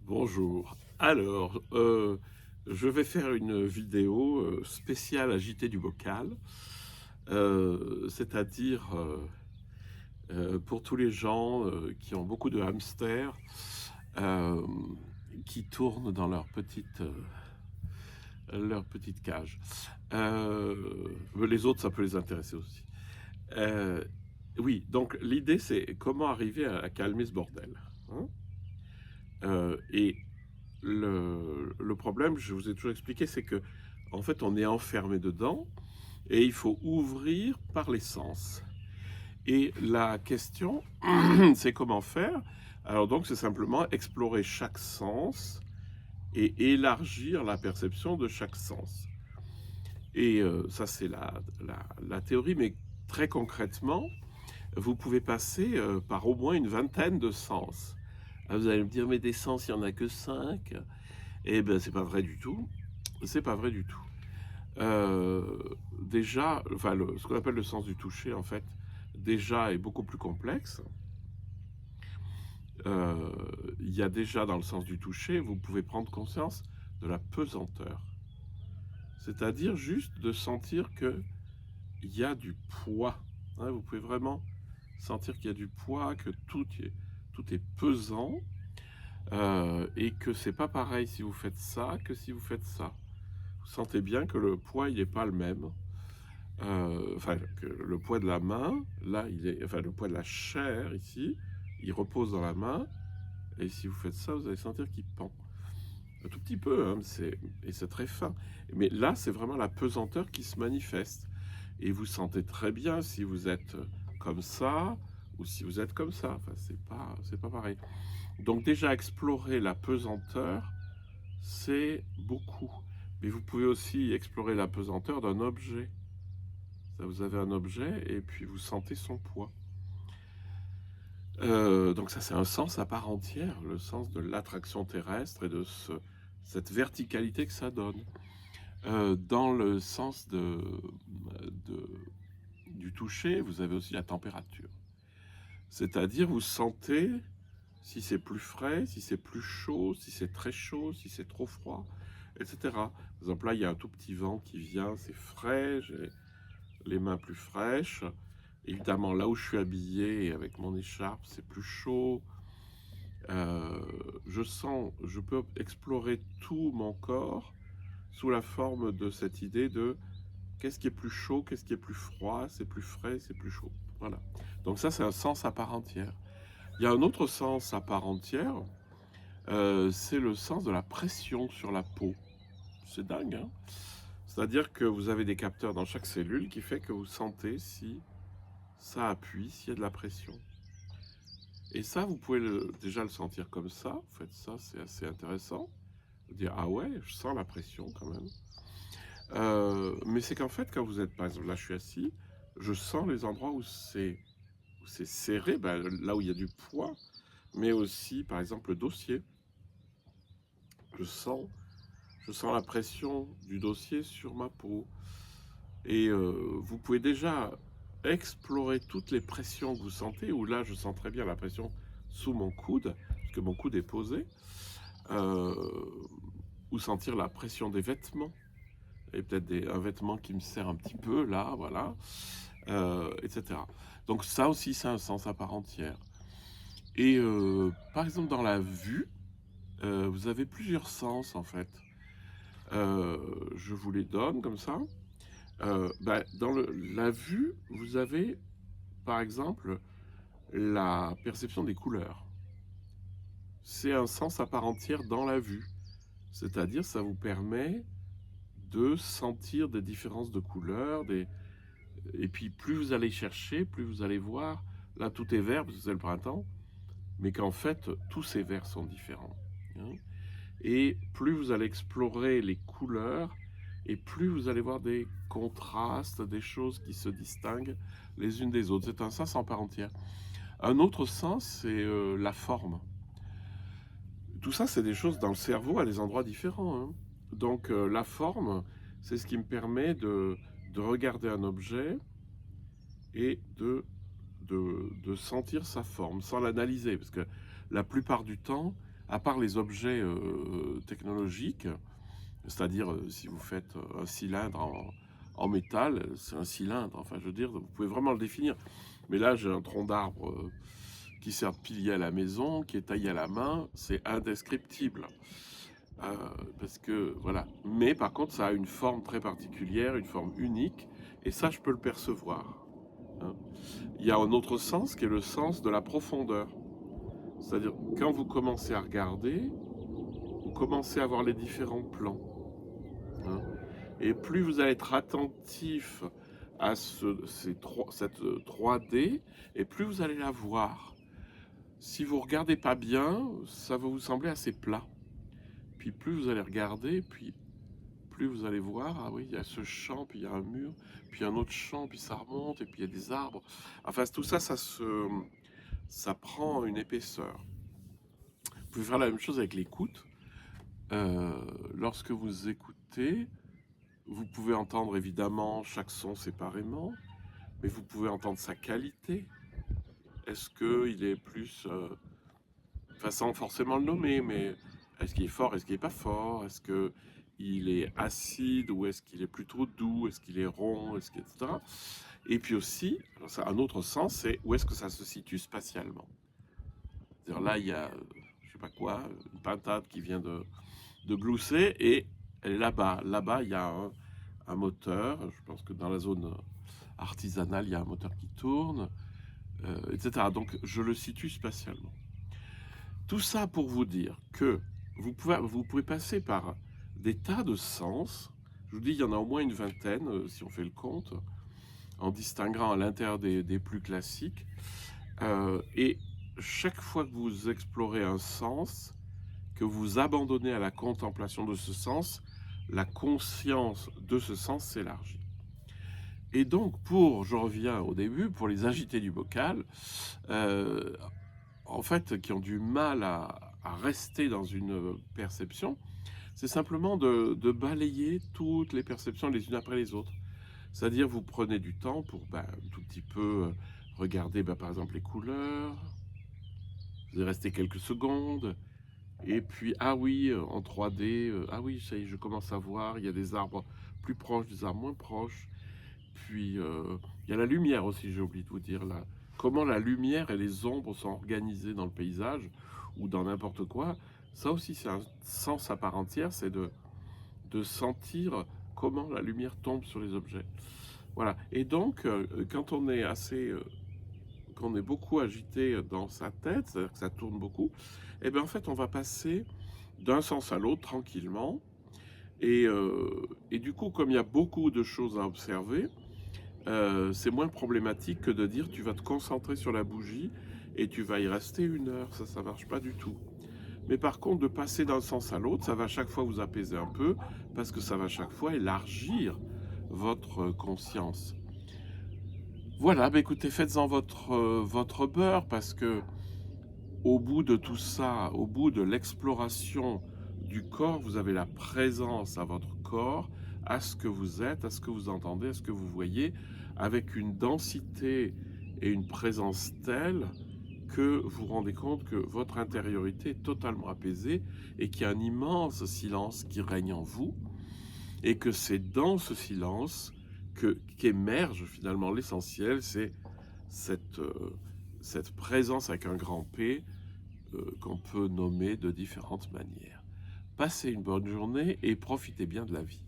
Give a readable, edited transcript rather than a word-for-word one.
Bonjour. Alors, je vais faire une vidéo spéciale agitée du bocal, c'est-à-dire pour tous les gens qui ont beaucoup de hamsters, euh, qui tournent dans leur petite cage. Les autres, ça peut les intéresser aussi. Euh, oui, donc l'idée, c'est comment arriver à calmer ce bordel, hein. Et le problème, je vous ai toujours expliqué, c'est que en fait, on est enfermé dedans et il faut ouvrir par les sens. Et la question, c'est comment faire. Alors donc, c'est simplement explorer chaque sens et élargir la perception de chaque sens. Et ça, c'est la théorie, mais très concrètement, vous pouvez passer par au moins une vingtaine de sens. Ah, vous allez me dire, mais des sens, il n'y en a que 5. Eh ben, c'est pas vrai du tout. C'est pas vrai du tout. Euh, Déjà, enfin, ce qu'on appelle le sens du toucher, en fait, déjà est beaucoup plus complexe. Il y a déjà dans le sens du toucher, vous pouvez prendre conscience de la pesanteur. C'est-à-dire juste de sentir qu'il y a du poids, hein. Vous pouvez vraiment sentir qu'il y a du poids, que tout est pesant, et que c'est pas pareil si vous faites ça que si vous faites ça. Vous sentez bien que le poids, il n'est pas le même. Enfin, que le poids de la main, là, enfin, le poids de la chair, ici, il repose dans la main, et si vous faites ça, vous allez sentir qu'il pend. Un tout petit peu, hein, et c'est très fin. Mais là, c'est vraiment la pesanteur qui se manifeste. Et vous sentez très bien si vous êtes comme ça, ou si vous êtes comme ça. Enfin, c'est pas pareil. Donc déjà, explorer la pesanteur, c'est beaucoup. Mais vous pouvez aussi explorer la pesanteur d'un objet. Ça, vous avez un objet et puis vous sentez son poids. Donc ça, c'est un sens à part entière, le sens de l'attraction terrestre et de cette verticalité que ça donne. Dans le sens de- du toucher, vous avez aussi la température. C'est-à-dire, vous sentez si c'est plus frais, si c'est plus chaud, si c'est très chaud, si c'est trop froid, etc. Par exemple, là, il y a un tout petit vent qui vient, c'est frais, j'ai les mains plus fraîches. Évidemment, là où je suis habillé avec mon écharpe, c'est plus chaud. Euh, je peux explorer tout mon corps sous la forme de cette idée de qu'est-ce qui est plus chaud, qu'est-ce qui est plus froid, c'est plus frais, c'est plus chaud. Voilà. Donc ça, c'est un sens à part entière. Il y a un autre sens à part entière, c'est le sens de la pression sur la peau. C'est dingue, hein. C'est-à-dire que vous avez des capteurs dans chaque cellule qui fait que vous sentez si ça appuie, s'il y a de la pression. Et ça, vous pouvez déjà le sentir comme ça. Vous faites ça, c'est assez intéressant. Vous dire, ah ouais, je sens la pression quand même. Mais c'est qu'en fait, quand vous êtes, par exemple, là je suis assis, je sens les endroits où c'est serré, ben, là où il y a du poids, mais aussi, par exemple, le dossier. Je sens, je sens la pression du dossier sur ma peau. Et vous pouvez déjà explorer toutes les pressions que vous sentez, où là je sens très bien la pression sous mon coude, puisque mon coude est posé, euh, ou sentir la pression des vêtements, et peut-être un vêtement qui me serre un petit peu là, voilà, etc. Donc ça aussi c'est un sens à part entière. Et par exemple dans la vue, vous avez plusieurs sens en fait. Je vous les donne comme ça. Dans la vue, vous avez par exemple la perception des couleurs. C'est un sens à part entière dans la vue. C'est-à-dire, ça vous permet de sentir des différences de couleurs. Et puis, plus vous allez chercher, plus vous allez voir. Là, tout est vert parce que c'est le printemps. Mais qu'en fait, tous ces verts sont différents, hein. Et plus vous allez explorer les couleurs, et plus vous allez voir des contrastes, des choses qui se distinguent les unes des autres. C'est un sens en part entière. Un autre sens, c'est la forme. Tout ça, c'est des choses dans le cerveau à des endroits différents, hein. Donc la forme, c'est ce qui me permet de regarder un objet et de sentir sa forme sans l'analyser. Parce que la plupart du temps, à part les objets technologiques, c'est-à-dire si vous faites un cylindre en métal, c'est un cylindre, enfin je veux dire, vous pouvez vraiment le définir. Mais là, j'ai un tronc d'arbre qui sert de pilier à la maison, qui est taillé à la main, c'est indescriptible. Euh, Parce que, voilà. Mais par contre, ça a une forme très particulière, une forme unique, et ça, je peux le percevoir. Hein. Il y a un autre sens qui est le sens de la profondeur. C'est-à-dire, quand vous commencez à regarder, vous commencez à voir les différents plans. Hein. Et plus vous allez être attentif à cette 3D, et plus vous allez la voir. Si vous regardez pas bien, ça va vous sembler assez plat. Puis plus vous allez regarder, puis plus vous allez voir, ah oui, il y a ce champ, puis il y a un mur, puis un autre champ, puis ça remonte, et puis il y a des arbres. Enfin, tout ça, ça prend une épaisseur. Vous pouvez faire la même chose avec l'écoute. Lorsque vous écoutez, vous pouvez entendre évidemment chaque son séparément, mais vous pouvez entendre sa qualité. Est-ce qu'il est plus, enfin sans forcément le nommer, mais est-ce qu'il est fort, est-ce qu'il n'est pas fort, est-ce qu'il est acide ou est-ce qu'il est plutôt doux, est-ce qu'il est rond, etc. Et puis aussi, ça a un autre sens, c'est où est-ce que ça se situe spatialement. C'est-à-dire là, il y a, je sais pas quoi, une pintade qui vient de glousser et elle est là-bas. Là-bas, il y a un moteur. Je pense que dans la zone artisanale, il y a un moteur qui tourne, etc. Donc, je le situe spatialement. Tout ça pour vous dire que vous pouvez passer par des tas de sens. Je vous dis, il y en a au moins une vingtaine, si on fait le compte, en distinguant à l'intérieur des plus classiques. Et chaque fois que vous explorez un sens, que vous abandonnez à la contemplation de ce sens, la conscience de ce sens s'élargit. Et donc, je reviens au début, pour les agités du bocal, en fait, qui ont du mal à rester dans une perception, c'est simplement de balayer toutes les perceptions les unes après les autres. C'est-à-dire, vous prenez du temps pour un tout petit peu regarder, par exemple, les couleurs, vous allez rester quelques secondes, et puis, ah oui, en 3D, ah oui, ça y est, je commence à voir, il y a des arbres plus proches, des arbres moins proches. Puis, il y a la lumière aussi, j'ai oublié de vous dire, là. Comment la lumière et les ombres sont organisées dans le paysage, ou dans n'importe quoi. Ça aussi, c'est un sens à part entière, c'est de sentir comment la lumière tombe sur les objets. Voilà. Et donc, quand on est qu'on est beaucoup agité dans sa tête, c'est-à-dire que ça tourne beaucoup, et bien en fait, on va passer d'un sens à l'autre tranquillement. Et du coup, comme il y a beaucoup de choses à observer, c'est moins problématique que de dire tu vas te concentrer sur la bougie et tu vas y rester 1 heure. Ça marche pas du tout. Mais par contre, de passer d'un sens à l'autre, ça va chaque fois vous apaiser un peu parce que ça va chaque fois élargir votre conscience. Voilà, écoutez, faites-en votre beurre parce que au bout de tout ça, au bout de l'exploration du corps, vous avez la présence à votre corps, à ce que vous êtes, à ce que vous entendez, à ce que vous voyez, avec une densité et une présence telle que vous vous rendez compte que votre intériorité est totalement apaisée et qu'il y a un immense silence qui règne en vous et que c'est dans ce silence qu'émerge finalement l'essentiel, c'est cette présence avec un grand P qu'on peut nommer de différentes manières. Passez une bonne journée et profitez bien de la vie.